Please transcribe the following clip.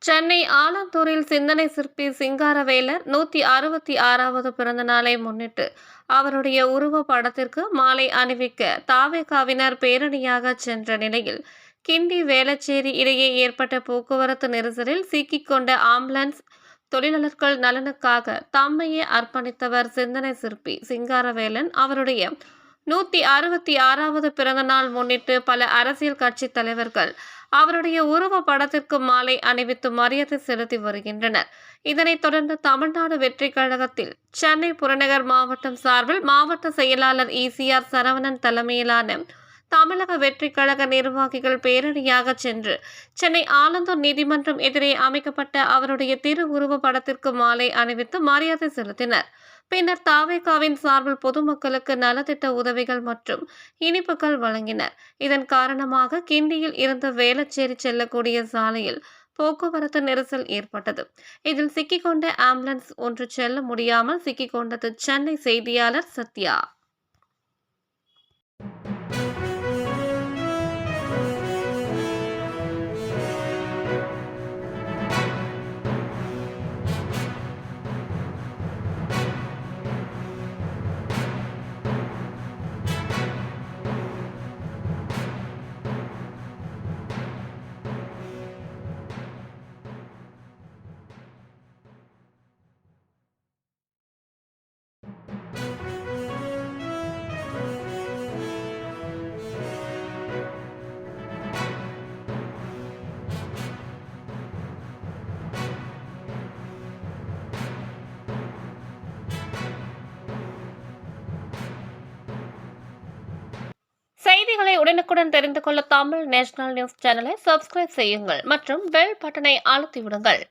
சென்னை ஆலந்தூரில் சிந்தனை சிற்பி சிங்காரவேலர் 166வது பிறந்த நாளை முன்னிட்டு அவருடைய உருவ படத்திற்கு மாலை அணிவிக்க தாவேகாவினர் பேரணியாக சென்ற நிலையில் கிண்டி வேளச்சேரி இடையே ஏற்பட்ட போக்குவரத்து நெரிசலில் சிக்கிக்கொண்ட ஆம்புலன்ஸ் தொழிலாளர்கள் நலனுக்காக தம்மையே அர்ப்பணித்தவர் சிந்தனை சிற்பி சிங்காரவேலன். அவருடைய 166வது பிறந்த நாள் முன்னிட்டு பல அரசியல் கட்சி தலைவர்கள் அவருடைய உருவ படத்திற்கு மாலை அணிவித்து மரியாதை செலுத்தி வருகின்றனர். இதனைத் தொடர்ந்து தமிழ்நாடு வெற்றி கழகத்தில் சென்னை புறநகர் மாவட்டம் சார்பில் மாவட்ட செயலாளர் ECR சரவணன் தலைமையிலான தமிழக வெற்றி கழக நிர்வாகிகள் பேரணியாக சென்று சென்னை ஆலந்தூர் நீதிமன்றம் எதிரே அமைக்கப்பட்ட அவருடைய திருவுருவ படத்திற்கு மாலை அணிவித்து மரியாதை செலுத்தினர். பின்னர் தாவேகாவின் சார்பில் பொதுமக்களுக்கு நலத்திட்ட உதவிகள் மற்றும் இனிப்புகள் வழங்கினர். இதன் காரணமாக கிண்டியில் இருந்து வேளச்சேரி செல்லக்கூடிய சாலையில் போக்குவரத்து நெரிசல் ஏற்பட்டது. இதில் சிக்கிக்கொண்ட ஆம்புலன்ஸ் ஒன்று செல்ல முடியாமல் சிக்கிக்கொண்டது. சென்னை செய்தியாளர் சத்யா. செய்திகளை உடனுக்குடன் தெரிந்து கொள்ள தமிழ் நேஷனல் நியூஸ் சேனலை சப்ஸ்கிரைப் செய்யுங்கள் மற்றும் பெல் பட்டனை அழுத்தி விடுங்கள்.